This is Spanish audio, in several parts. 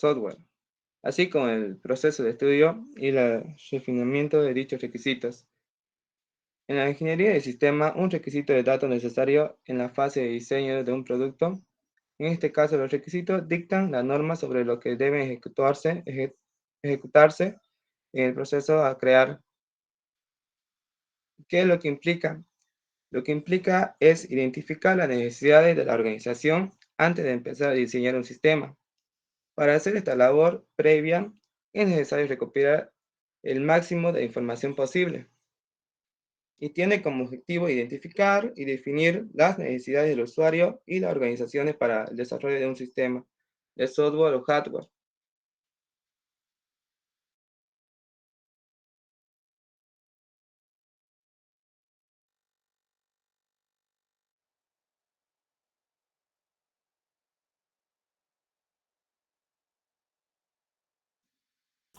software, así como el proceso de estudio y el refinamiento de dichos requisitos. En la ingeniería de sistema, un requisito de datos necesario en la fase de diseño de un producto. En este caso, los requisitos dictan la norma sobre lo que debe ejecutarse en el proceso a crear. ¿Qué es lo que implica? Lo que implica es identificar las necesidades de la organización antes de empezar a diseñar un sistema. Para hacer esta labor previa, es necesario recopilar el máximo de información posible y tiene como objetivo identificar y definir las necesidades del usuario y las organizaciones para el desarrollo de un sistema de software o hardware.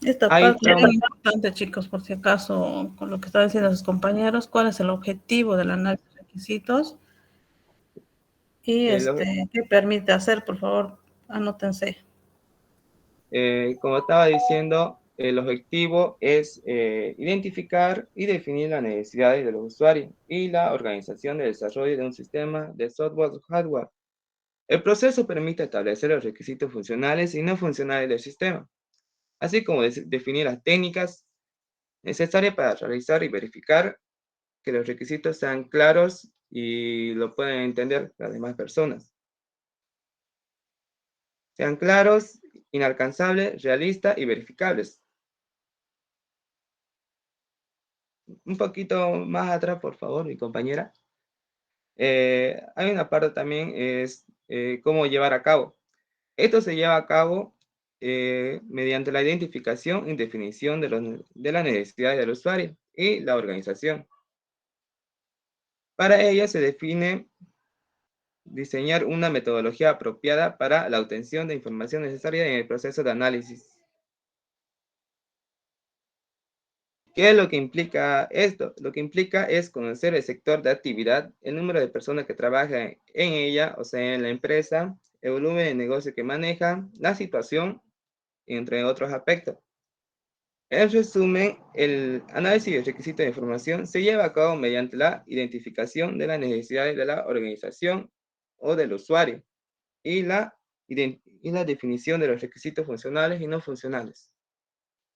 Esta Ahí parte es está. muy importante, chicos, por si acaso, con lo que están diciendo sus compañeros, cuál es el objetivo del análisis de requisitos y Lo- qué permite hacer, por favor, anótense. Como estaba diciendo, el objetivo es identificar y definir las necesidades de los usuarios y la organización de desarrollo de un sistema de software o hardware. El proceso permite establecer los requisitos funcionales y no funcionales del sistema, así como definir las técnicas necesarias para realizar y verificar que los requisitos sean claros y lo puedan entender las demás personas. Sean claros, inalcanzables, realistas y verificables. Un poquito más atrás, por favor, mi compañera. Hay una parte también, es cómo llevar a cabo. Esto se lleva a cabo mediante la identificación y definición de las necesidades del usuario y la organización. Para ello se define diseñar una metodología apropiada para la obtención de información necesaria en el proceso de análisis. ¿Qué es lo que implica esto? Lo que implica es conocer el sector de actividad, el número de personas que trabajan en ella, o sea, en la empresa, el volumen de negocio que maneja, la situación, entre otros aspectos. En resumen, el análisis de requisitos de información se lleva a cabo mediante la identificación de las necesidades de la organización o del usuario y la definición de los requisitos funcionales y no funcionales.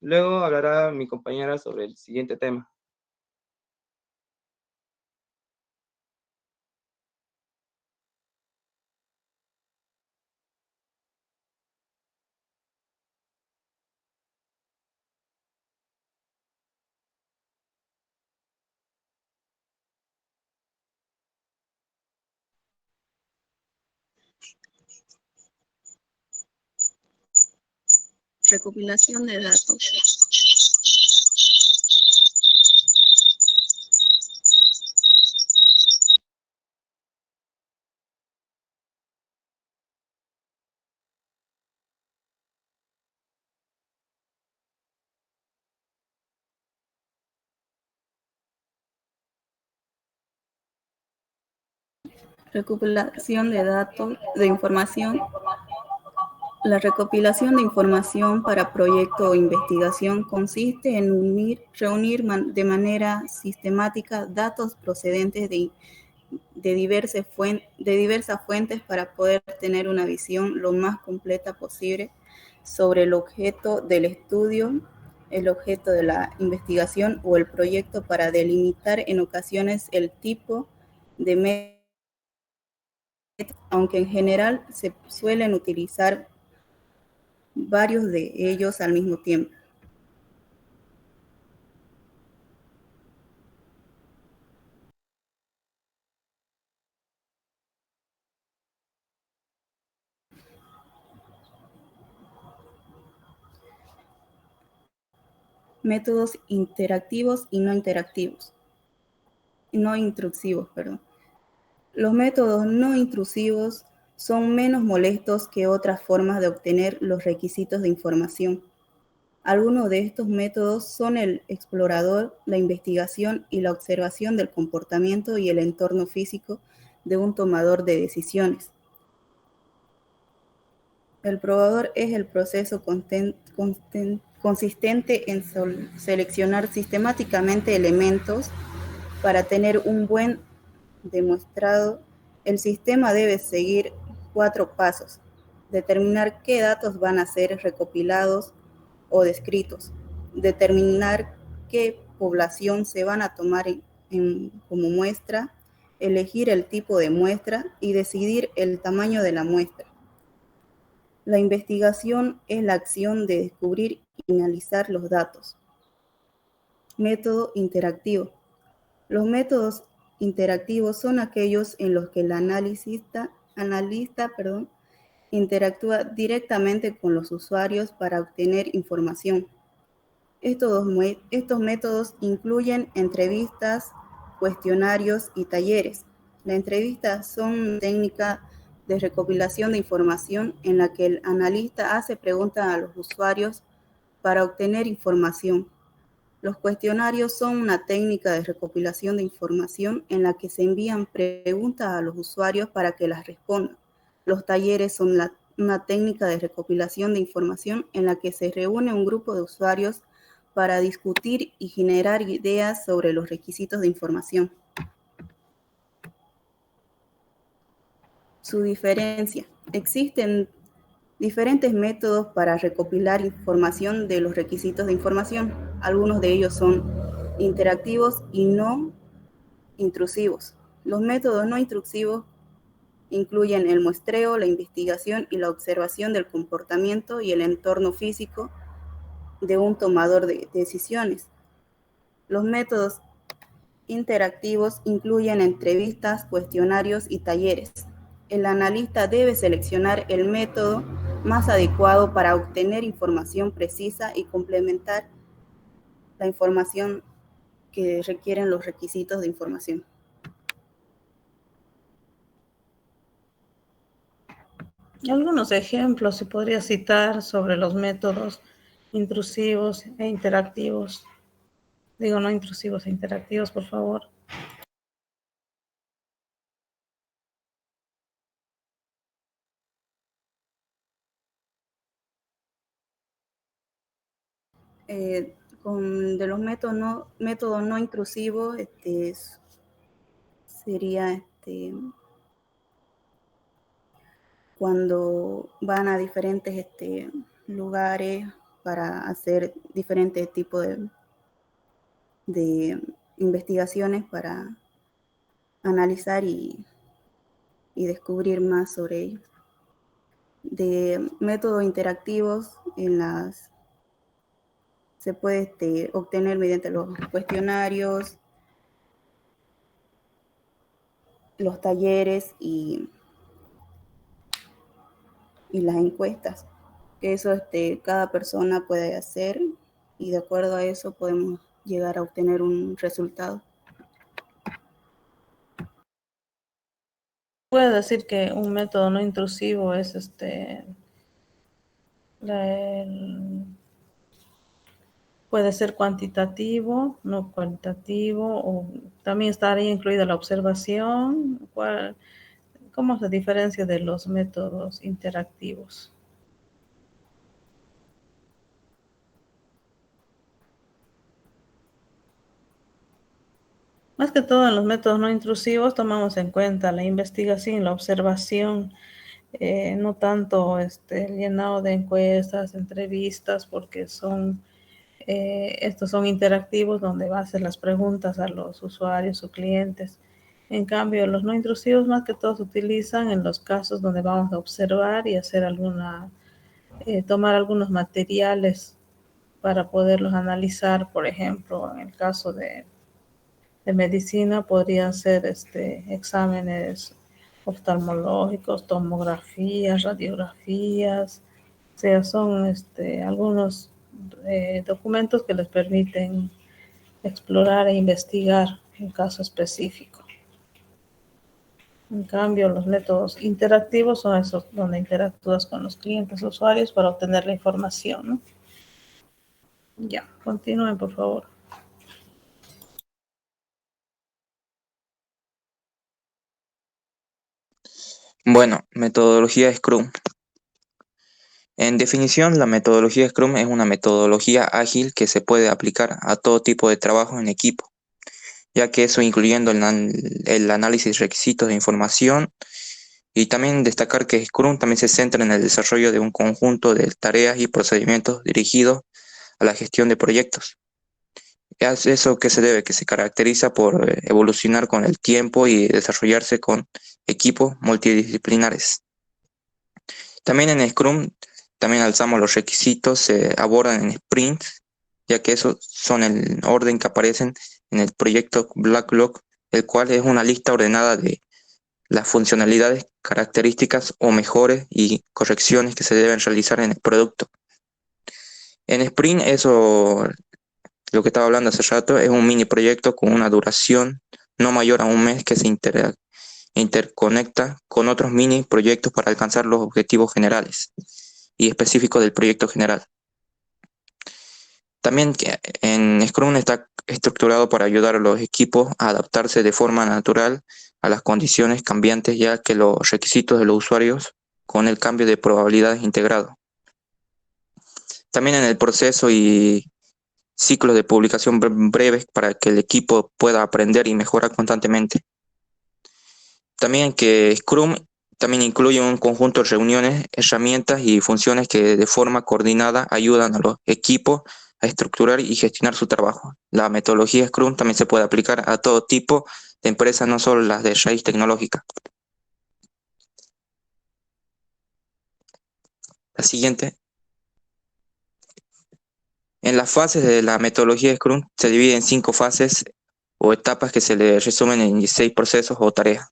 Luego hablará mi compañera sobre el siguiente tema. Recopilación de datos. Recopilación de datos, de información. La recopilación de información para proyecto o investigación consiste en reunir de manera sistemática datos procedentes de diversas fuentes para poder tener una visión lo más completa posible sobre el objeto del estudio, el objeto de la investigación o el proyecto para delimitar en ocasiones el tipo de método, aunque en general se suelen utilizar varios de ellos al mismo tiempo. Métodos interactivos y no intrusivos, perdón. Los métodos no intrusivos son menos molestos que otras formas de obtener los requisitos de información. Algunos de estos métodos son el explorador, la investigación y la observación del comportamiento y el entorno físico de un tomador de decisiones. El probador es el proceso consistente en seleccionar sistemáticamente elementos para tener un buen demostrado. El sistema debe seguir 4 pasos. Determinar qué datos van a ser recopilados o descritos. Determinar qué población se van a tomar como muestra. Elegir el tipo de muestra y decidir el tamaño de la muestra. La investigación es la acción de descubrir y analizar los datos. Método interactivo. Los métodos interactivos son aquellos en los que el analista interactúa directamente con los usuarios para obtener información. Estos métodos incluyen entrevistas, cuestionarios y talleres. Las entrevistas son una técnica de recopilación de información en la que el analista hace preguntas a los usuarios para obtener información. Los cuestionarios son una técnica de recopilación de información en la que se envían preguntas a los usuarios para que las respondan. Los talleres son una técnica de recopilación de información en la que se reúne un grupo de usuarios para discutir y generar ideas sobre los requisitos de información. Su diferencia. Existen diferentes métodos para recopilar información de los requisitos de información. Algunos de ellos son interactivos y no intrusivos. Los métodos no intrusivos incluyen el muestreo, la investigación y la observación del comportamiento y el entorno físico de un tomador de decisiones. Los métodos interactivos incluyen entrevistas, cuestionarios y talleres. El analista debe seleccionar el método más adecuado para obtener información precisa y complementar la información que requieren los requisitos de información. Algunos ejemplos se podría citar sobre los métodos intrusivos e interactivos. Digo, no intrusivos e interactivos, por favor. De los métodos no intrusivos, sería cuando van a diferentes lugares para hacer diferentes tipos de investigaciones para analizar y descubrir más sobre ellos. De métodos interactivos se puede obtener mediante los cuestionarios, los talleres y las encuestas. Eso cada persona puede hacer y de acuerdo a eso podemos llegar a obtener un resultado. Puede decir que un método no intrusivo es puede ser cuantitativo, no cualitativo, o también estaría incluida la observación. ¿Cómo se diferencia de los métodos interactivos? Más que todo en los métodos no intrusivos tomamos en cuenta la investigación y la observación, no tanto el llenado de encuestas, entrevistas, porque estos son interactivos donde va a hacer las preguntas a los usuarios o clientes. En cambio, los no intrusivos más que todo se utilizan en los casos donde vamos a observar y hacer tomar algunos materiales para poderlos analizar. Por ejemplo, en el caso de medicina podrían ser exámenes oftalmológicos, tomografías, radiografías, o sea, son algunos documentos que les permiten explorar e investigar un caso específico. En cambio, los métodos interactivos son esos donde interactúas con los clientes o usuarios para obtener la información, ¿no? Ya, continúen, por favor. Bueno, metodología Scrum. En definición, la metodología Scrum es una metodología ágil que se puede aplicar a todo tipo de trabajo en equipo, ya que eso incluyendo el análisis de requisitos de información, y también destacar que Scrum también se centra en el desarrollo de un conjunto de tareas y procedimientos dirigidos a la gestión de proyectos. Es eso que se debe, que se caracteriza por evolucionar con el tiempo y desarrollarse con equipos multidisciplinares. También en Scrum, también alzamos los requisitos, se abordan en sprints, ya que esos son el orden que aparecen en el proyecto Backlog, el cual es una lista ordenada de las funcionalidades, características o mejores y correcciones que se deben realizar en el producto. En sprint, eso, lo que estaba hablando hace rato, es un mini proyecto con una duración no mayor a un mes que se interconecta con otros mini proyectos para alcanzar los objetivos generales y específicos del proyecto general. También en Scrum está estructurado para ayudar a los equipos a adaptarse de forma natural a las condiciones cambiantes, ya que los requisitos de los usuarios con el cambio de probabilidades integrado. También en el proceso y ciclos de publicación breves para que el equipo pueda aprender y mejorar constantemente. También que Scrum también incluye un conjunto de reuniones, herramientas y funciones que de forma coordinada ayudan a los equipos a estructurar y gestionar su trabajo. La metodología Scrum también se puede aplicar a todo tipo de empresas, no solo las de raíz tecnológica. La siguiente. En las fases de la metodología Scrum se divide en 5 fases o etapas que se le resumen en 16 procesos o tareas.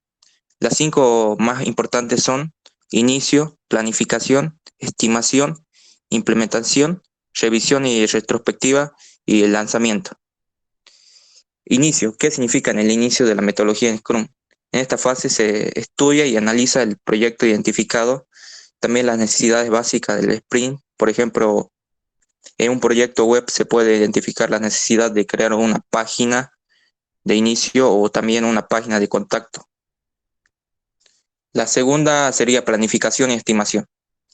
Las 5 más importantes son inicio, planificación, estimación, implementación, revisión y retrospectiva y el lanzamiento. Inicio. ¿Qué significa en el inicio de la metodología en Scrum? En esta fase se estudia y analiza el proyecto identificado, también las necesidades básicas del sprint. Por ejemplo, en un proyecto web se puede identificar la necesidad de crear una página de inicio o también una página de contacto. La segunda sería planificación y estimación.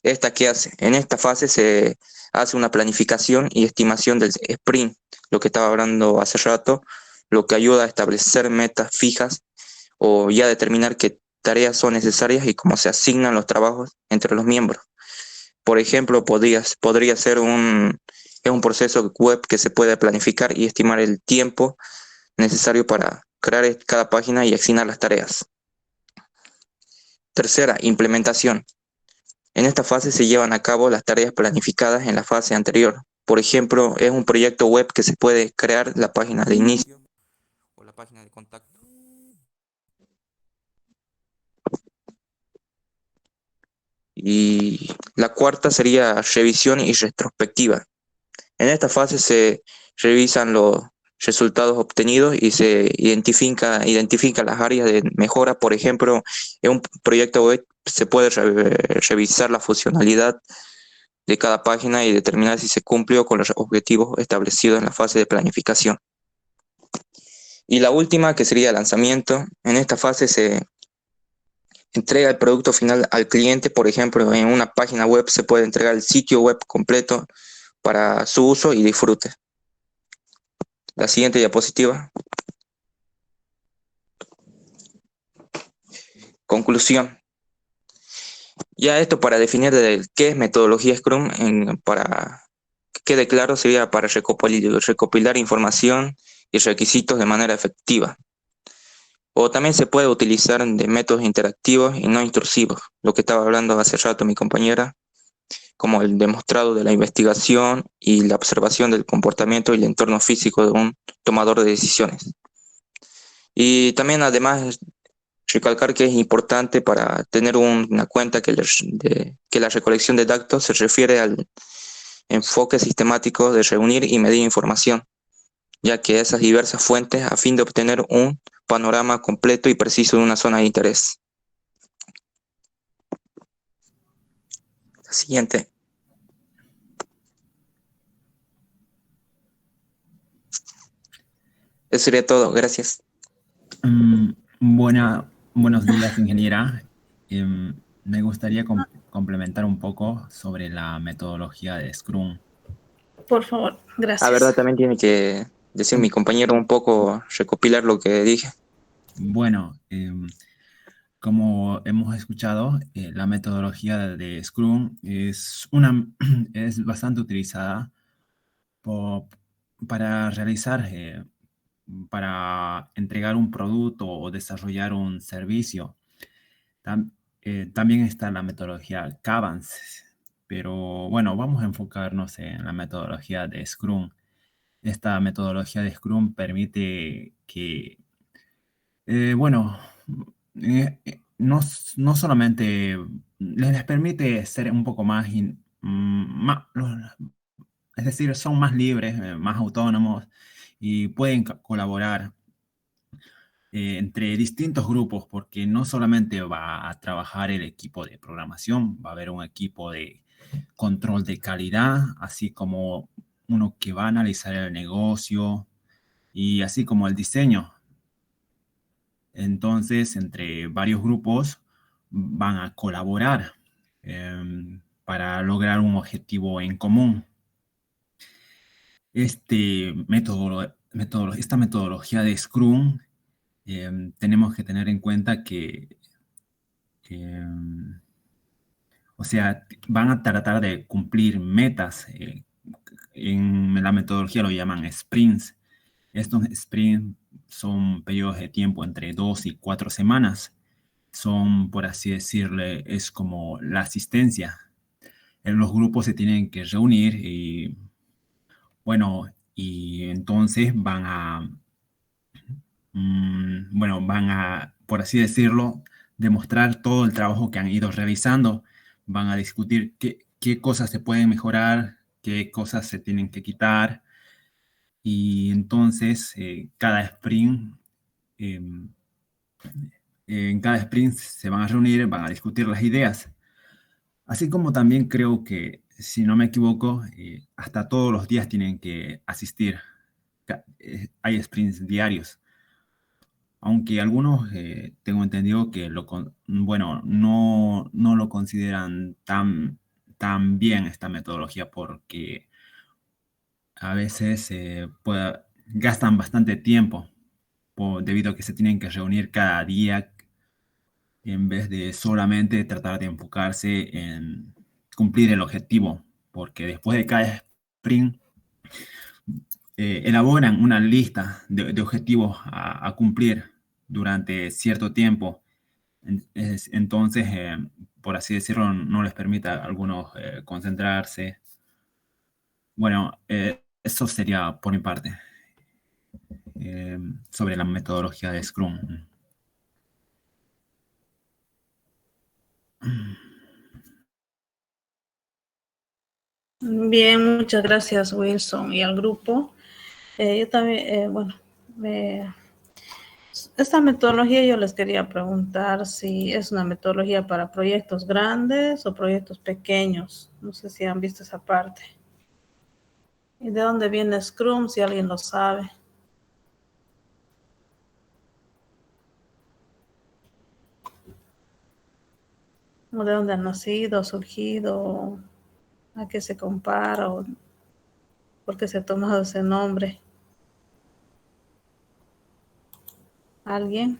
¿Esta qué hace? En esta fase se hace una planificación y estimación del sprint, lo que estaba hablando hace rato, lo que ayuda a establecer metas fijas o ya determinar qué tareas son necesarias y cómo se asignan los trabajos entre los miembros. Por ejemplo, podría ser un proceso web que se puede planificar y estimar el tiempo necesario para crear cada página y asignar las tareas. Tercera, implementación. En esta fase se llevan a cabo las tareas planificadas en la fase anterior. Por ejemplo, es un proyecto web que se puede crear la página de inicio o la página de contacto. Y la cuarta sería revisión y retrospectiva. En esta fase se revisan los resultados obtenidos y se identifica las áreas de mejora. Por ejemplo, en un proyecto web se puede revisar la funcionalidad de cada página y determinar si se cumplió con los objetivos establecidos en la fase de planificación. Y la última, que sería el lanzamiento. En esta fase se entrega el producto final al cliente. Por ejemplo, en una página web se puede entregar el sitio web completo para su uso y disfrute. La siguiente diapositiva. Conclusión. Ya esto para definir qué es metodología Scrum, para que quede claro, sería para recopilar información y requisitos de manera efectiva. O también se puede utilizar de métodos interactivos y no intrusivos, lo que estaba hablando hace rato mi compañera, como el demostrado de la investigación y la observación del comportamiento y el entorno físico de un tomador de decisiones. Y también además recalcar que es importante para tener una cuenta que la recolección de datos se refiere al enfoque sistemático de reunir y medir información, ya que esas diversas fuentes a fin de obtener un panorama completo y preciso de una zona de interés. La siguiente. Eso sería todo. Gracias. Buenos días, ingeniera. Me gustaría complementar un poco sobre la metodología de Scrum. Por favor, La gracias. verdad también tiene que decir mi compañero un poco, recopilar lo que dije. Bueno, como hemos escuchado, la metodología de Scrum es bastante utilizada para realizar, para entregar un producto o desarrollar un servicio. También está la metodología Kanban, pero bueno, vamos a enfocarnos en la metodología de Scrum. Esta metodología de Scrum permite que, bueno, no solamente les permite ser un poco más, es decir, son más libres, más autónomos y pueden colaborar entre distintos grupos, porque no solamente va a trabajar el equipo de programación, va a haber un equipo de control de calidad, así como uno que va a analizar el negocio y así como el diseño. Entonces, entre varios grupos van a colaborar para lograr un objetivo en común. Esta metodología de Scrum, tenemos que tener en cuenta que, o sea, van a tratar de cumplir metas. En la metodología lo llaman sprints. Estos sprints son periodos de tiempo entre 2 y 4 semanas. Son, por así decirle, es como la asistencia. Los grupos se tienen que reunir y, bueno, y entonces van a, por así decirlo, demostrar todo el trabajo que han ido realizando. Van a discutir qué cosas se pueden mejorar, qué cosas se tienen que quitar. Y entonces, en cada sprint se van a reunir, van a discutir las ideas. Así como también creo que, si no me equivoco, hasta todos los días tienen que asistir. Hay sprints diarios. Aunque algunos tengo entendido que bueno, no lo consideran tan bien esta metodología, porque a veces gastan bastante tiempo debido a que se tienen que reunir cada día en vez de solamente tratar de enfocarse en cumplir el objetivo, porque después de cada sprint elaboran una lista de objetivos a cumplir durante cierto tiempo. Entonces, por así decirlo, no les permite a algunos concentrarse. Bueno, eso sería por mi parte sobre la metodología de Scrum. Bien, muchas gracias, Wilson, y al grupo. Yo también, bueno, esta metodología yo les quería preguntar si es una metodología para proyectos grandes o proyectos pequeños. No sé si han visto esa parte. ¿Y de dónde viene Scrum, si alguien lo sabe? ¿O de dónde ha nacido, surgido? ¿A qué se compara? ¿O por qué se ha tomado ese nombre? ¿Alguien?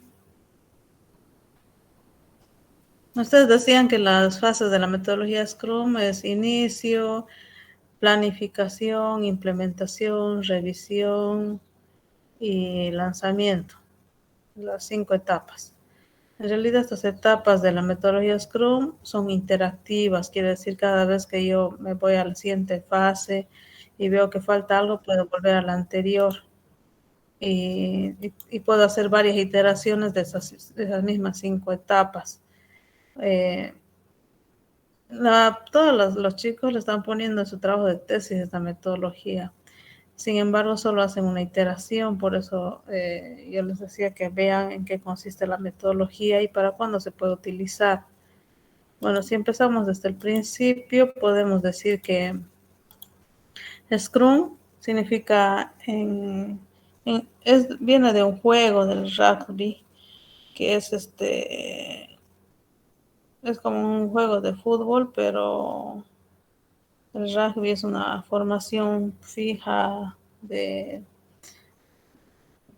Ustedes decían que las fases de la metodología Scrum es inicio, planificación, implementación, revisión y lanzamiento. Las 5 etapas. En realidad, estas etapas de la metodología Scrum son interactivas. Quiere decir, cada vez que yo me voy a la siguiente fase y veo que falta algo, puedo volver a la anterior. Y puedo hacer varias iteraciones de esas mismas 5 etapas. Todos los chicos le están poniendo en su trabajo de tesis esta metodología. Sin embargo, solo hacen una iteración, por eso yo les decía que vean en qué consiste la metodología y para cuándo se puede utilizar. Bueno, si empezamos desde el principio, podemos decir que Scrum significa, viene de un juego del rugby, que es Es como un juego de fútbol, pero el rugby es una formación fija de,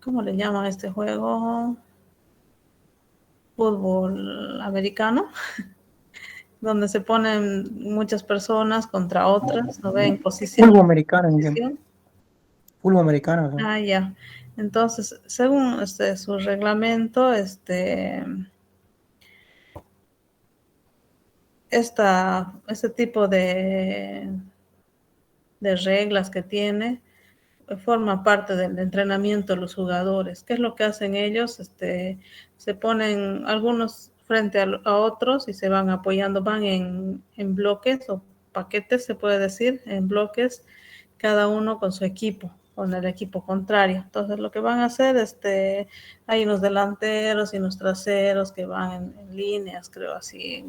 ¿cómo le llaman a este juego? Fútbol americano, donde se ponen muchas personas contra otras, no ven posición. Fútbol americano, Posición. fútbol americano. ¿No? Ah, ya. Entonces, según su reglamento, este tipo de reglas que tiene forma parte del entrenamiento de los jugadores. ¿Qué es lo que hacen ellos? Se ponen algunos frente a otros y se van apoyando, van en bloques o paquetes, se puede decir, en bloques, cada uno con su equipo, con el equipo contrario. Entonces, lo que van a hacer, hay unos delanteros y unos traseros que van en líneas, creo así.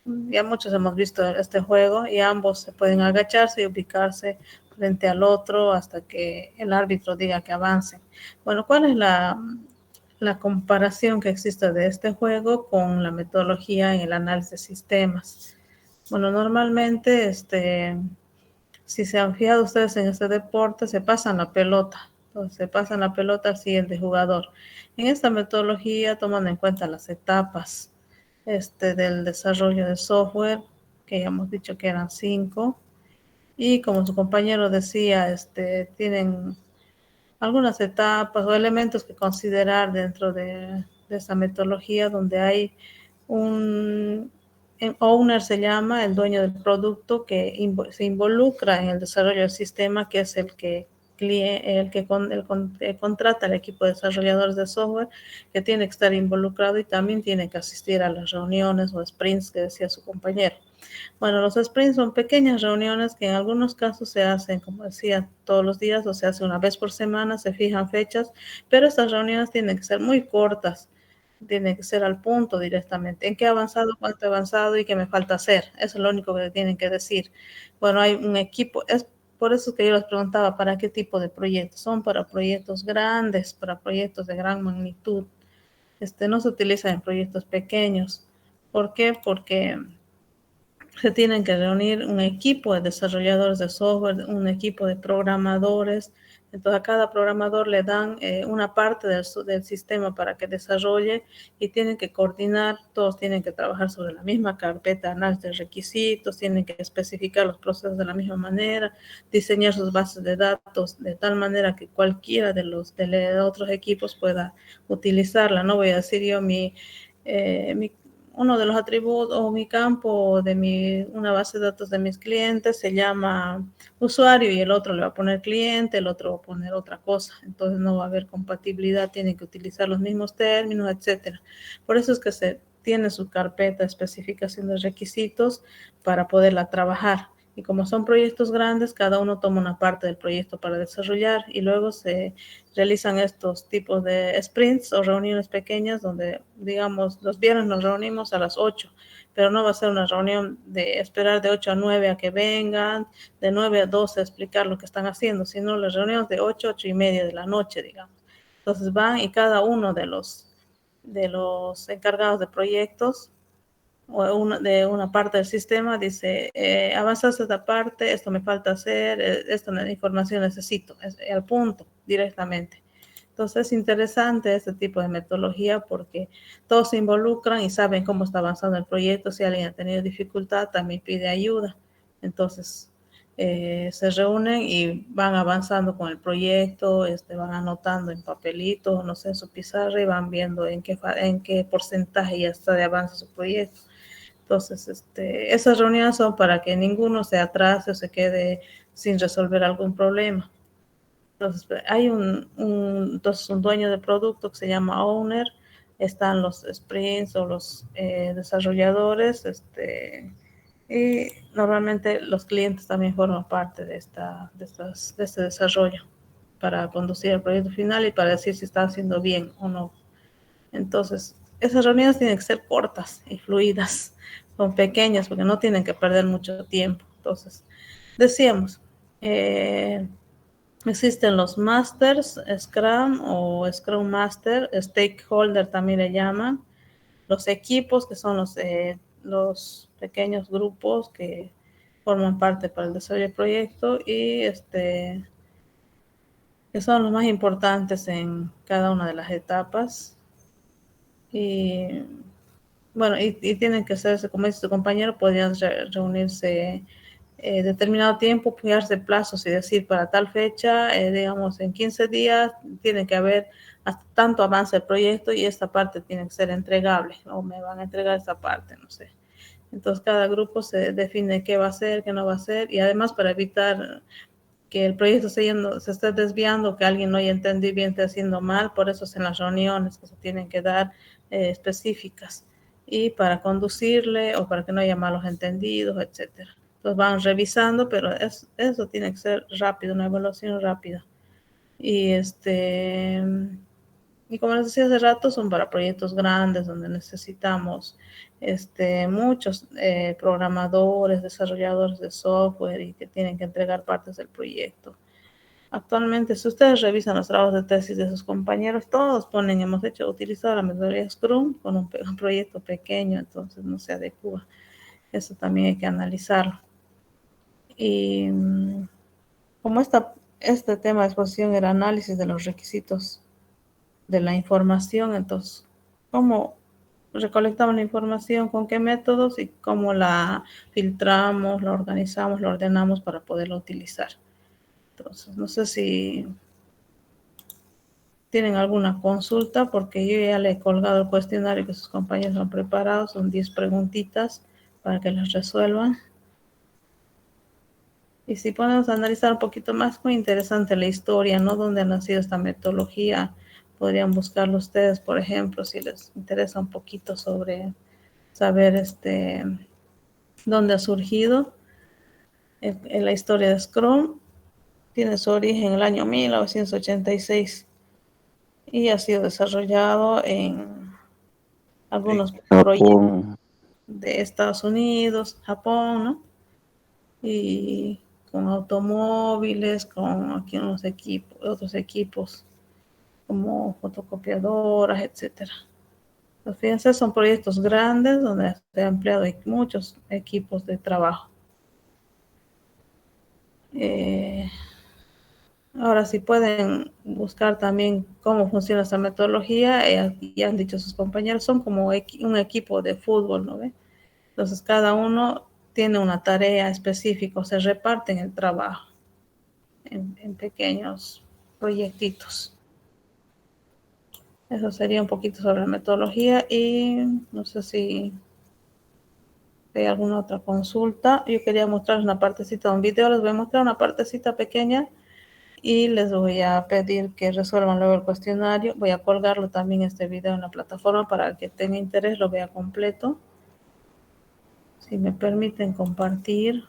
Ya muchos hemos visto este juego y ambos se pueden agacharse y ubicarse frente al otro hasta que el árbitro diga que avancen. Bueno, ¿cuál es la comparación que existe de este juego con la metodología en el análisis de sistemas? Bueno, normalmente, si se han fijado ustedes en este deporte, se pasan la pelota. Entonces, se pasan la pelota al siguiente jugador. En esta metodología toman en cuenta las etapas del desarrollo de software, que ya hemos dicho que eran 5, y como su compañero decía, tienen algunas etapas o elementos que considerar dentro de esta metodología, donde hay un owner, se llama, el dueño del producto, que se involucra en el desarrollo del sistema, que es el que contrata al equipo de desarrolladores de software, que tiene que estar involucrado y también tiene que asistir a las reuniones o sprints que decía su compañero. Bueno, los sprints son pequeñas reuniones que en algunos casos se hacen, como decía, todos los días, o se hace una vez por semana, se fijan fechas, pero estas reuniones tienen que ser muy cortas, tienen que ser al punto directamente. ¿En qué he avanzado, cuánto he avanzado y qué me falta hacer? Eso es lo único que tienen que decir. Bueno, hay un equipo, es por eso que yo les preguntaba, ¿para qué tipo de proyectos? Son para proyectos grandes, para proyectos de gran magnitud. No se utiliza en proyectos pequeños. ¿Por qué? Porque se tienen que reunir un equipo de desarrolladores de software, un equipo de programadores. Entonces, a cada programador le dan una parte del sistema para que desarrolle y tienen que coordinar, todos tienen que trabajar sobre la misma carpeta, análisis de requisitos, tienen que especificar los procesos de la misma manera, diseñar sus bases de datos de tal manera que cualquiera de los otros equipos pueda utilizarla. No voy a decir yo uno de los atributos o mi campo de una base de datos de mis clientes se llama usuario y el otro le va a poner cliente, el otro va a poner otra cosa. Entonces no va a haber compatibilidad, tienen que utilizar los mismos términos, etcétera. Por eso es que se tiene su carpeta de especificación de requisitos para poderla trabajar. Y como son proyectos grandes, cada uno toma una parte del proyecto para desarrollar y luego se realizan estos tipos de sprints o reuniones pequeñas donde, digamos, los viernes nos reunimos a las 8, pero no va a ser una reunión de esperar de 8 a 9 a que vengan, de 9 a 12 a explicar lo que están haciendo, sino las reuniones de 8 a 8 y media de la noche, digamos. Entonces van y cada uno de los encargados de proyectos o de una parte del sistema dice, avanzaste esta parte, esto me falta hacer, esta información necesito, al punto, directamente. Entonces es interesante este tipo de metodología porque todos se involucran y saben cómo está avanzando el proyecto. Si alguien ha tenido dificultad, también pide ayuda. Entonces se reúnen y van avanzando con el proyecto, van anotando en papelitos, no sé, en su pizarra y van viendo en qué porcentaje ya está de avance su proyecto. Entonces, esas reuniones son para que ninguno se atrase o se quede sin resolver algún problema. Entonces, hay entonces un dueño de producto que se llama owner, están los sprints o los desarrolladores, y normalmente los clientes también forman parte de este desarrollo para conducir el proyecto final y para decir si está haciendo bien o no. Entonces, esas reuniones tienen que ser cortas y fluidas, son pequeñas porque no tienen que perder mucho tiempo. Entonces, decíamos, existen los masters, Scrum o Scrum Master, Stakeholder también le llaman, los equipos que son los los pequeños grupos que forman parte para el desarrollo del proyecto y que son los más importantes en cada una de las etapas. Y bueno, y tienen que ser, como dice tu compañero, podrían reunirse determinado tiempo, fijarse plazos y decir para tal fecha, digamos en 15 días, tiene que haber hasta tanto avance el proyecto y esta parte tiene que ser entregable, o me van a entregar esta parte, no sé. Entonces cada grupo se define qué va a hacer, qué no va a hacer, y además para evitar que el proyecto se esté desviando, que alguien no haya entendido bien, esté haciendo mal, por eso es en las reuniones que se tienen que dar específicas, y para conducirle o para que no haya malos entendidos, etcétera. Entonces van revisando, pero eso tiene que ser rápido, una evaluación rápida. Y como les decía hace rato, son para proyectos grandes donde necesitamos muchos programadores, desarrolladores de software y que tienen que entregar partes del proyecto. Actualmente, si ustedes revisan los trabajos de tesis de sus compañeros, todos ponen, hemos utilizado la metodología Scrum con un proyecto pequeño, entonces no se adecua. Eso también hay que analizarlo. Y como este tema de exposición era análisis de los requisitos de la información, entonces, ¿cómo recolectamos la información? ¿Con qué métodos? Y cómo la filtramos, la organizamos, la ordenamos para poderla utilizar. Entonces, no sé si tienen alguna consulta, porque yo ya le he colgado el cuestionario que sus compañeros han preparado, son 10 preguntitas para que las resuelvan. Y si podemos analizar un poquito más, muy interesante la historia, ¿no? ¿Dónde ha nacido esta metodología? Podrían buscarlo ustedes, por ejemplo, si les interesa un poquito sobre saber dónde ha surgido en la historia de Scrum. Tiene su origen en el año 1986 y ha sido desarrollado en algunos proyectos de Estados Unidos, Japón, ¿no? Y con automóviles, con aquí unos equipos, otros equipos como fotocopiadoras, etcétera. Pues fíjense, son proyectos grandes donde se han empleado muchos equipos de trabajo. Ahora, si pueden buscar también cómo funciona esta metodología, ya han dicho sus compañeros, son como un equipo de fútbol, ¿no ve? Entonces, cada uno tiene una tarea específica, se reparten el trabajo en pequeños proyectitos. Eso sería un poquito sobre la metodología y no sé si hay alguna otra consulta. Yo quería mostrarles una partecita de un video, les voy a mostrar una partecita pequeña y les voy a pedir que resuelvan luego el cuestionario. Voy a colgarlo también este video en la plataforma para el que tenga interés lo vea completo. Si me permiten compartir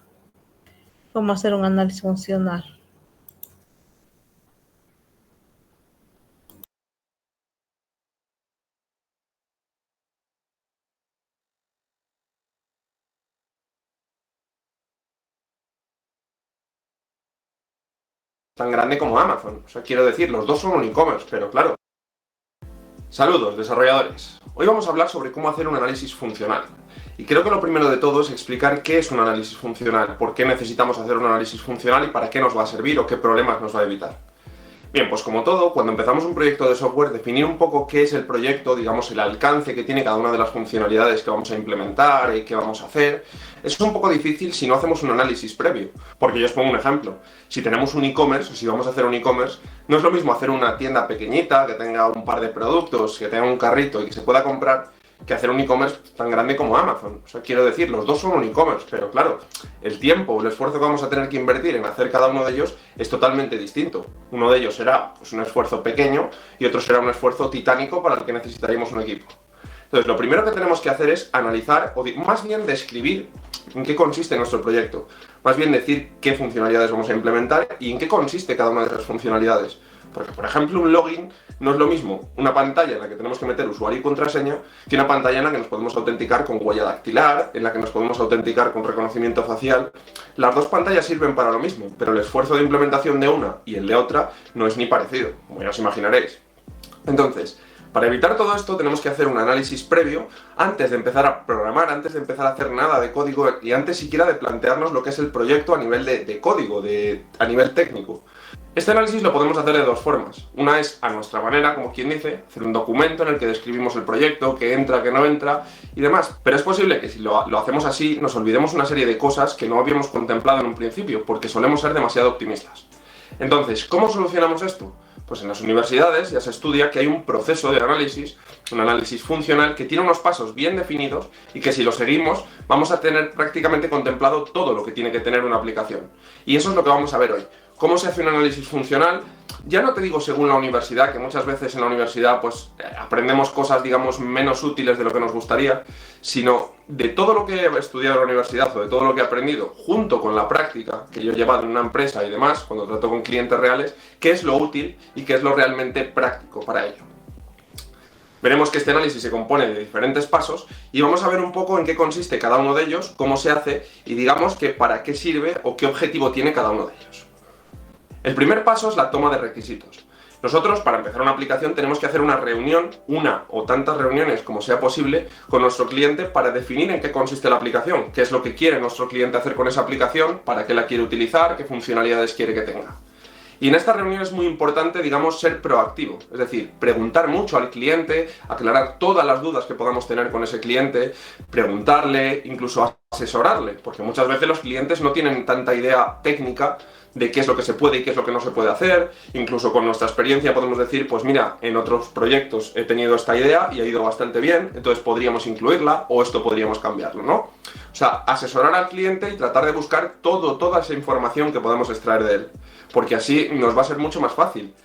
cómo hacer un análisis funcional. Tan grande como Amazon. O sea, quiero decir, los dos son un e-commerce, pero claro. Saludos, desarrolladores. Hoy vamos a hablar sobre cómo hacer un análisis funcional. Y creo que lo primero de todo es explicar qué es un análisis funcional, por qué necesitamos hacer un análisis funcional y para qué nos va a servir o qué problemas nos va a evitar. Bien, pues como todo, cuando empezamos un proyecto de software, definir un poco qué es el proyecto, digamos el alcance que tiene cada una de las funcionalidades que vamos a implementar y qué vamos a hacer, es un poco difícil si no hacemos un análisis previo. Porque yo os pongo un ejemplo. Si tenemos un e-commerce, o si vamos a hacer un e-commerce, no es lo mismo hacer una tienda pequeñita, que tenga un par de productos, que tenga un carrito y que se pueda comprar, que hacer un e-commerce tan grande como Amazon. O sea, quiero decir, los dos son un e-commerce, pero claro, el tiempo, el esfuerzo que vamos a tener que invertir en hacer cada uno de ellos es totalmente distinto. Uno de ellos será pues, un esfuerzo pequeño y otro será un esfuerzo titánico para el que necesitaríamos un equipo. Entonces, lo primero que tenemos que hacer es analizar, o más bien describir en qué consiste nuestro proyecto. Más bien decir qué funcionalidades vamos a implementar y en qué consiste cada una de esas funcionalidades. Porque, por ejemplo, un login no es lo mismo una pantalla en la que tenemos que meter usuario y contraseña que una pantalla en la que nos podemos autenticar con huella dactilar, en la que nos podemos autenticar con reconocimiento facial. Las dos pantallas sirven para lo mismo, pero el esfuerzo de implementación de una y el de otra no es ni parecido, como ya os imaginaréis. Entonces, Para evitar todo esto tenemos que hacer un análisis previo antes de empezar a programar, antes de empezar a hacer nada de código y antes siquiera de plantearnos lo que es el proyecto a nivel de código, a nivel técnico. Este análisis lo podemos hacer de dos formas. Una es a nuestra manera, como quien dice, hacer un documento en el que describimos el proyecto, qué entra, qué no entra y demás. Pero es posible que si lo hacemos así nos olvidemos una serie de cosas que no habíamos contemplado en un principio, porque solemos ser demasiado optimistas. Entonces, ¿cómo solucionamos esto? Pues en las universidades ya se estudia que hay un proceso de análisis, un análisis funcional que tiene unos pasos bien definidos y que si lo seguimos vamos a tener prácticamente contemplado todo lo que tiene que tener una aplicación. Y eso es lo que vamos a ver hoy. ¿Cómo se hace un análisis funcional? Ya no te digo según la universidad, que muchas veces en la universidad pues aprendemos cosas, digamos, menos útiles de lo que nos gustaría, sino de todo lo que he estudiado en la universidad o de todo lo que he aprendido, junto con la práctica que yo he llevado en una empresa y demás, cuando trato con clientes reales, qué es lo útil y qué es lo realmente práctico para ello. Veremos que este análisis se compone de diferentes pasos y vamos a ver un poco en qué consiste cada uno de ellos, cómo se hace y digamos que para qué sirve o qué objetivo tiene cada uno de ellos. El primer paso es la toma de requisitos. Nosotros, para empezar una aplicación, tenemos que hacer una reunión, una o tantas reuniones como sea posible, con nuestro cliente para definir en qué consiste la aplicación, qué es lo que quiere nuestro cliente hacer con esa aplicación, para qué la quiere utilizar, qué funcionalidades quiere que tenga. Y en esta reunión es muy importante, digamos, ser proactivo, es decir, preguntar mucho al cliente, aclarar todas las dudas que podamos tener con ese cliente, preguntarle, incluso asesorarle, porque muchas veces los clientes no tienen tanta idea técnica de qué es lo que se puede y qué es lo que no se puede hacer. Incluso con nuestra experiencia podemos decir, pues mira, en otros proyectos he tenido esta idea y ha ido bastante bien, entonces podríamos incluirla o esto podríamos cambiarlo, ¿no? O sea, asesorar al cliente y tratar de buscar toda esa información que podemos extraer de él, porque así nos va a ser mucho más fácil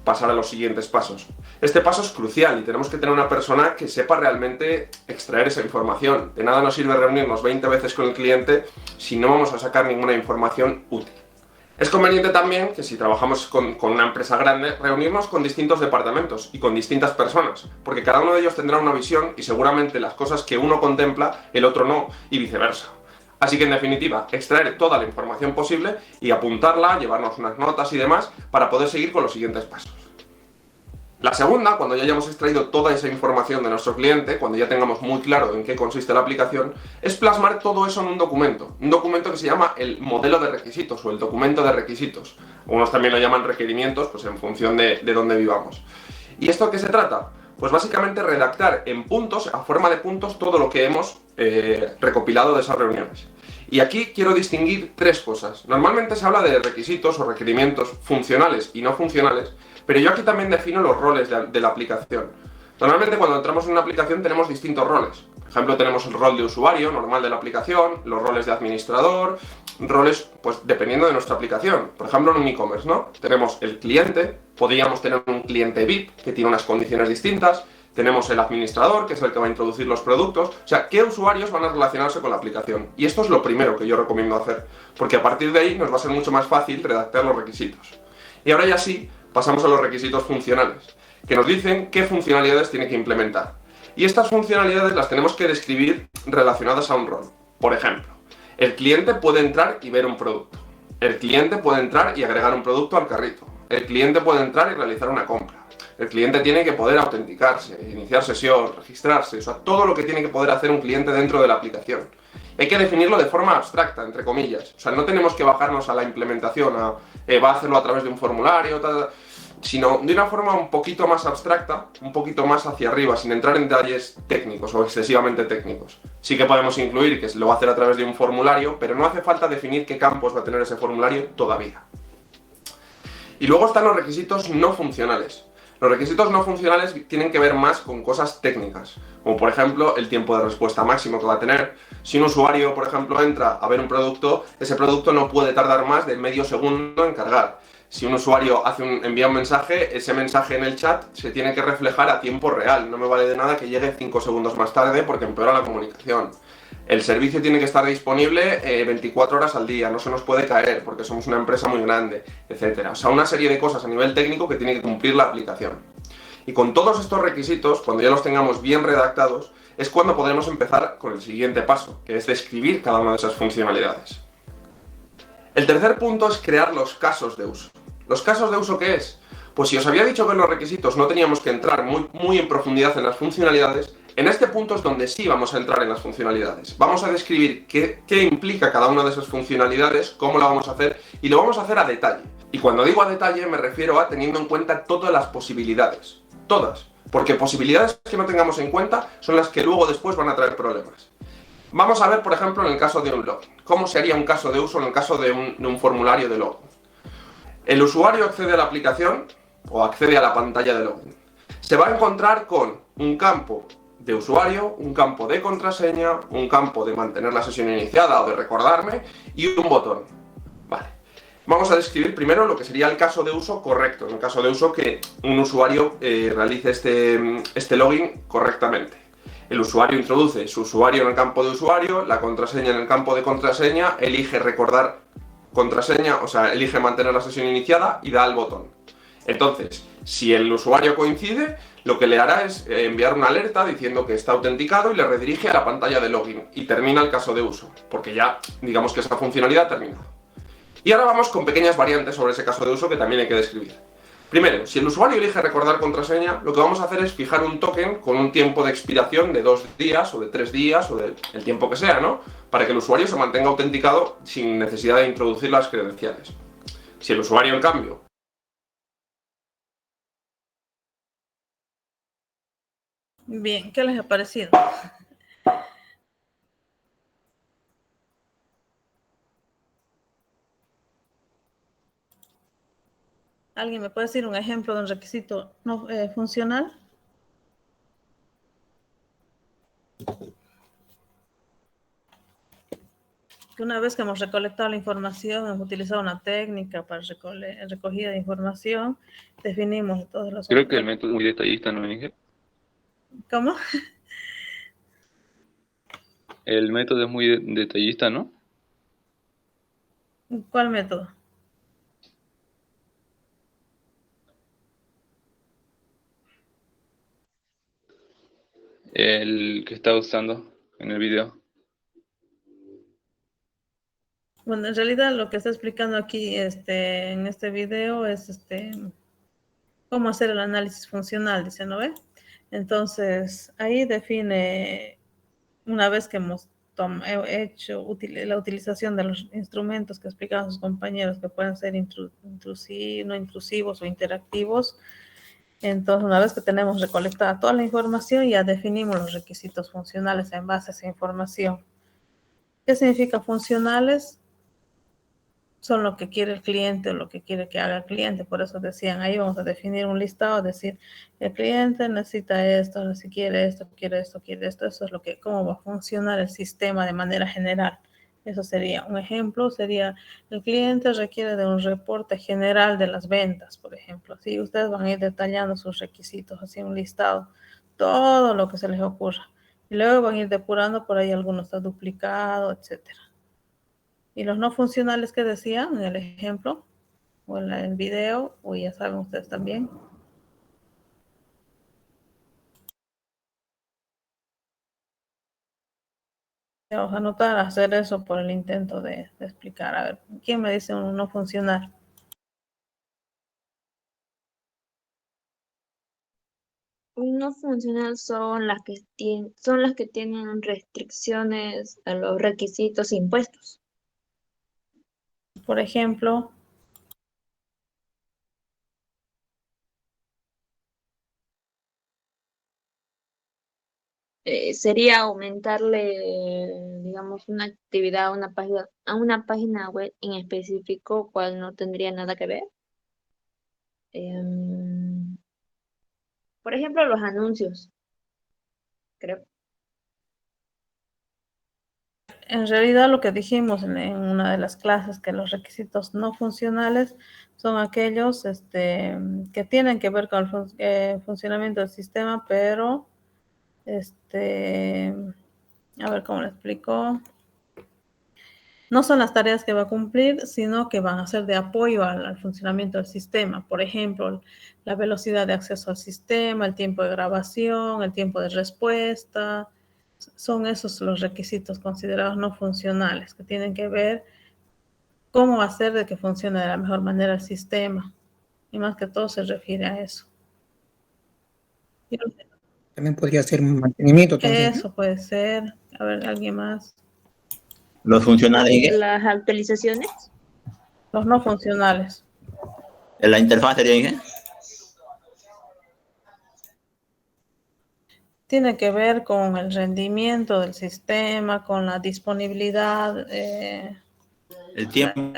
pasar a los siguientes pasos. Este paso es crucial y tenemos que tener una persona que sepa realmente extraer esa información. De nada nos sirve reunirnos 20 veces con el cliente si no vamos a sacar ninguna información útil. Es conveniente también que si trabajamos con una empresa grande, reunirnos con distintos departamentos y con distintas personas, porque cada uno de ellos tendrá una visión y seguramente las cosas que uno contempla, el otro no, y viceversa. Así que en definitiva, extraer toda la información posible y apuntarla, llevarnos unas notas y demás para poder seguir con los siguientes pasos. La segunda, cuando ya hayamos extraído toda esa información de nuestro cliente, cuando ya tengamos muy claro en qué consiste la aplicación, es plasmar todo eso en un documento que se llama el modelo de requisitos o el documento de requisitos. Algunos también lo llaman requerimientos, pues en función de dónde vivamos. ¿Y esto qué se trata? Pues básicamente redactar en puntos, a forma de puntos, todo lo que hemos recopilado de esas reuniones. Y aquí quiero distinguir tres cosas. Normalmente se habla de requisitos o requerimientos funcionales y no funcionales, pero yo aquí también defino los roles de la aplicación. Normalmente cuando entramos en una aplicación tenemos distintos roles. Por ejemplo, tenemos el rol de usuario normal de la aplicación, los roles de administrador, roles pues dependiendo de nuestra aplicación. Por ejemplo, en un e-commerce, ¿no? Tenemos el cliente, podríamos tener un cliente VIP que tiene unas condiciones distintas, tenemos el administrador, que es el que va a introducir los productos. O sea, ¿qué usuarios van a relacionarse con la aplicación? Y esto es lo primero que yo recomiendo hacer, porque a partir de ahí nos va a ser mucho más fácil redactar los requisitos. Y ahora ya sí, pasamos a los requisitos funcionales, que nos dicen qué funcionalidades tiene que implementar. Y estas funcionalidades las tenemos que describir relacionadas a un rol. Por ejemplo, el cliente puede entrar y ver un producto. El cliente puede entrar y agregar un producto al carrito. El cliente puede entrar y realizar una compra. El cliente tiene que poder autenticarse, iniciar sesión, registrarse, o sea, todo lo que tiene que poder hacer un cliente dentro de la aplicación. Hay que definirlo de forma abstracta, entre comillas. O sea, no tenemos que bajarnos a la implementación, va a hacerlo a través de un formulario, sino de una forma un poquito más abstracta, un poquito más hacia arriba, sin entrar en detalles técnicos o excesivamente técnicos. Sí que podemos incluir que se lo va a hacer a través de un formulario, pero no hace falta definir qué campos va a tener ese formulario todavía. Y luego están los requisitos no funcionales. Los requisitos no funcionales tienen que ver más con cosas técnicas, como por ejemplo el tiempo de respuesta máximo que va a tener. Si un usuario, por ejemplo, entra a ver un producto, ese producto no puede tardar más de medio segundo en cargar. Si un usuario envía un mensaje, ese mensaje en el chat se tiene que reflejar a tiempo real. No me vale de nada que llegue 5 segundos más tarde porque empeora la comunicación. El servicio tiene que estar disponible 24 horas al día, no se nos puede caer porque somos una empresa muy grande, etc. O sea, una serie de cosas a nivel técnico que tiene que cumplir la aplicación. Y con todos estos requisitos, cuando ya los tengamos bien redactados, es cuando podremos empezar con el siguiente paso, que es describir cada una de esas funcionalidades. El tercer punto es crear los casos de uso. ¿Los casos de uso qué es? Pues si os había dicho que en los requisitos no teníamos que entrar muy en profundidad en las funcionalidades, en este punto es donde sí vamos a entrar en las funcionalidades. Vamos a describir qué implica cada una de esas funcionalidades, cómo la vamos a hacer, y lo vamos a hacer a detalle. Y cuando digo a detalle me refiero a teniendo en cuenta todas las posibilidades. Todas. Porque posibilidades que no tengamos en cuenta son las que luego después van a traer problemas. Vamos a ver, por ejemplo, en el caso de un login. ¿Cómo sería un caso de uso en el caso de un formulario de login? El usuario accede a la aplicación o accede a la pantalla de login. Se va a encontrar con un campo de usuario, un campo de contraseña, un campo de mantener la sesión iniciada o de recordarme y un botón. Vale. Vamos a describir primero lo que sería el caso de uso correcto, en el caso de uso que un usuario realice este login correctamente. El usuario introduce su usuario en el campo de usuario, la contraseña en el campo de contraseña, elige recordar contraseña, o sea, elige mantener la sesión iniciada y da al botón. Entonces, si el usuario coincide, lo que le hará es enviar una alerta diciendo que está autenticado y le redirige a la pantalla de login y termina el caso de uso, porque ya digamos que esa funcionalidad ha terminado. Y ahora vamos con pequeñas variantes sobre ese caso de uso que también hay que describir. Primero, si el usuario elige recordar contraseña, lo que vamos a hacer es fijar un token con un tiempo de expiración de 2 días o de 3 días o del tiempo que sea, ¿no? Para que el usuario se mantenga autenticado sin necesidad de introducir las credenciales. Si el usuario, en cambio, Bien, ¿qué les ha parecido? ¿Alguien me puede decir un ejemplo de un requisito no funcional? Que una vez que hemos recolectado la información, hemos utilizado una técnica para recogida de información, definimos todos los... Creo que el método es muy detallista, ¿no, Inge? ¿Cómo? El método es muy detallista, ¿no? ¿Cuál método? El que está usando en el video. Bueno, en realidad lo que está explicando aquí en este video es cómo hacer el análisis funcional, dice, ¿no ve? Entonces, ahí define, una vez que hemos hecho la utilización de los instrumentos que explicaban sus compañeros, que pueden ser no intrusivos o interactivos. Entonces, una vez que tenemos recolectada toda la información, ya definimos los requisitos funcionales en base a esa información. ¿Qué significa funcionales? Son lo que quiere el cliente o lo que quiere que haga el cliente. Por eso decían, ahí vamos a definir un listado, decir, el cliente necesita esto, si quiere esto, quiere esto, quiere esto. Eso es cómo va a funcionar el sistema de manera general. Eso sería un ejemplo, sería el cliente requiere de un reporte general de las ventas, por ejemplo. Así ustedes van a ir detallando sus requisitos, así un listado, todo lo que se les ocurra. Y luego van a ir depurando por ahí algunos está duplicado, etcétera. Y los no funcionales que decían en el ejemplo o en el video, o ya saben ustedes también. Vamos a anotar, hacer eso por el intento de explicar. A ver, ¿quién me dice un no funcional? No funcional son las que tienen restricciones a los requisitos impuestos. Por ejemplo, sería aumentarle, digamos, una actividad a una página web en específico, cual no tendría nada que ver. Por ejemplo, los anuncios, creo. en realidad lo que dijimos en una de las clases, que los requisitos no funcionales son aquellos que tienen que ver con el funcionamiento del sistema, pero a ver cómo le explico. No son las tareas que va a cumplir, sino que van a ser de apoyo al funcionamiento del sistema. Por ejemplo, la velocidad de acceso al sistema, el tiempo de grabación, el tiempo de respuesta. Son esos los requisitos considerados no funcionales, que tienen que ver cómo hacer de que funcione de la mejor manera el sistema. Y más que todo se refiere a eso. También podría ser mantenimiento también. Eso puede ser. A ver, ¿alguien más? Los funcionales, Las actualizaciones. Los no funcionales. en la interfaz sería, Inge. Tiene que ver con el rendimiento del sistema, con la disponibilidad. El tiempo.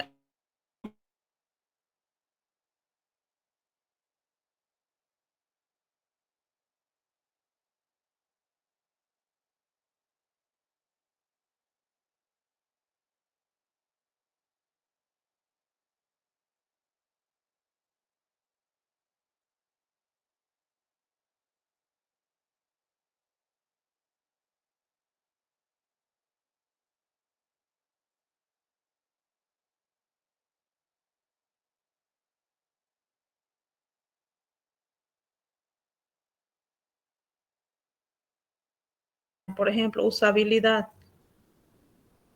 Por ejemplo, usabilidad.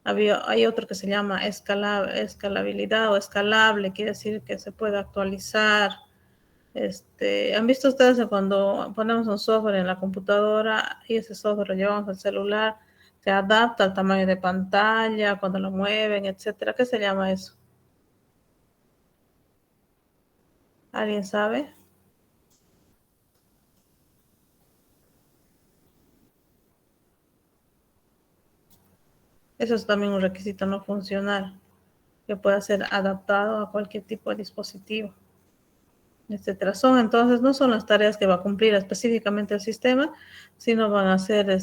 Hay otro que se llama escalabilidad o escalable, quiere decir que se puede actualizar. ¿Han visto ustedes cuando ponemos un software en la computadora y ese software lo llevamos al celular, se adapta al tamaño de pantalla, cuando lo mueven, etcétera? ¿Qué se llama eso? ¿Alguien sabe? Eso es también un requisito no funcional que pueda ser adaptado a cualquier tipo de dispositivo, etcétera. Entonces, no son las tareas que va a cumplir específicamente el sistema, sino van a ser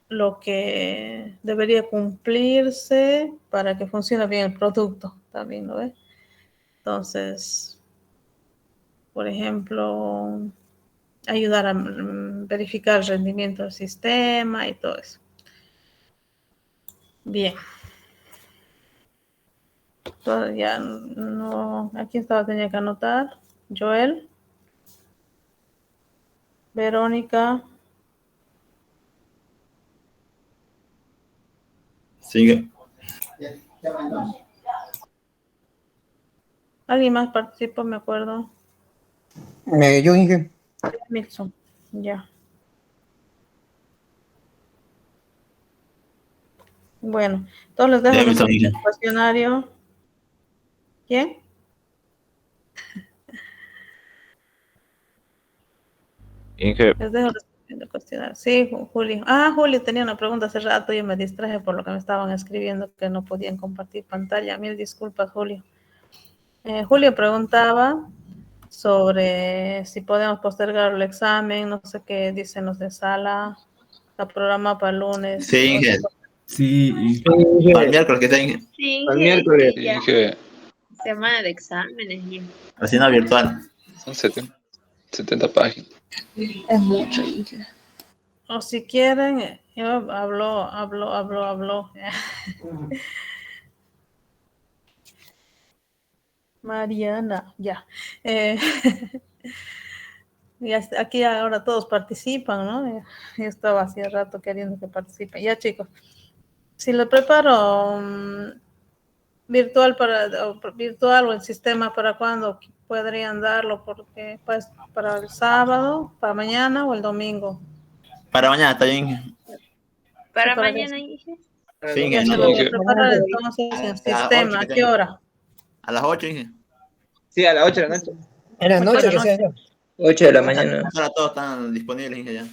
lo que debería cumplirse para que funcione bien el producto, también, ¿no ves? Entonces, por ejemplo, ayudar a verificar el rendimiento del sistema y todo eso. Bien. Ya no, aquí tenía que anotar. Joel, Verónica. Sigue. ¿Alguien más participó? Me acuerdo. Yo, Inge. Milson, ya. Bueno, entonces les dejo el cuestionario. ¿Quién? Inge. Les dejo el cuestionario. Sí, Julio. Julio tenía una pregunta hace rato, yo me distraje por lo que me estaban escribiendo que no podían compartir pantalla. Mil disculpas, Julio. Julio preguntaba sobre si podemos postergar el examen, no sé qué dicen los de sala, está programado para el lunes. Sí, Inge. Sí, para el miércoles que está, Inge. Sí, Al miércoles. ya. Inge, Semana de exámenes. Ya. Haciendo virtual. son 70 páginas. Es mucho, Inge. O si quieren, yo habló. Mariana, ya. Y aquí ahora todos participan, ¿no? Yo estaba hacía rato queriendo que participen. Ya, chicos, si lo preparo virtual o el sistema, ¿para cuándo podrían darlo? Porque pues para el sábado, para mañana o el domingo. Para mañana está bien. Para mañana, Inge. Sí, Inge. Ya se lo voy a preparar entonces en el sistema. ¿A qué hora? A las 8, Inge. Sí, a las 8 de la noche. En la noche que sea. 8 de la mañana. Ahora todos están disponibles, Inge, ya.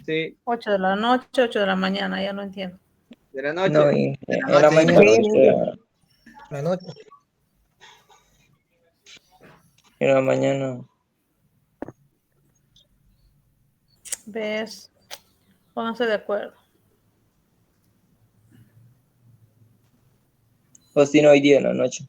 Sí. 8 de la noche, 8 de la mañana, ya no entiendo. De la noche. No, en la mañana. La noche. En la mañana. ¿Ves? Pónganse de acuerdo. O si no, hoy día en la noche.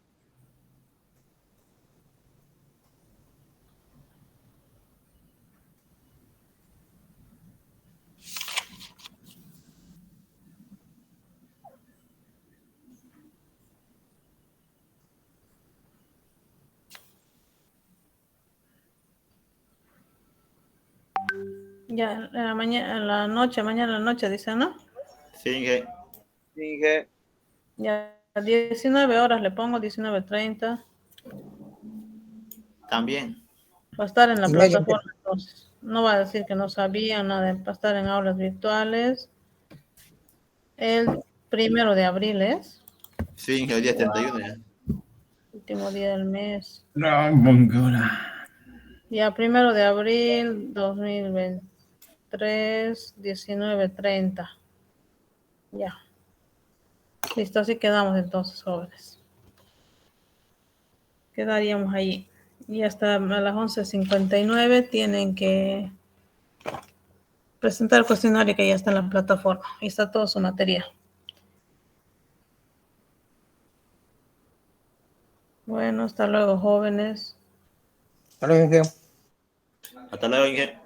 Ya, en la mañana, mañana en la noche, dicen, ¿no? Sí, Inge. Inge. Ya, 19 horas le pongo, 19:30. También. Va a estar en la Y medio plataforma, entonces. No va a decir que no sabía nada, va a estar en aulas virtuales. El 1 de abril es. Sí, Inge, hoy día es 31 ya. Último día del mes. No, Bongora. Ya, 1 de abril 2023, 19:30. Ya. Listo, así quedamos entonces, jóvenes. Quedaríamos ahí. Y hasta a las 11:59 tienen que presentar el cuestionario que ya está en la plataforma. Ahí está todo su material. Bueno, hasta luego, jóvenes. Hasta luego, Inge. Hasta luego, Inge.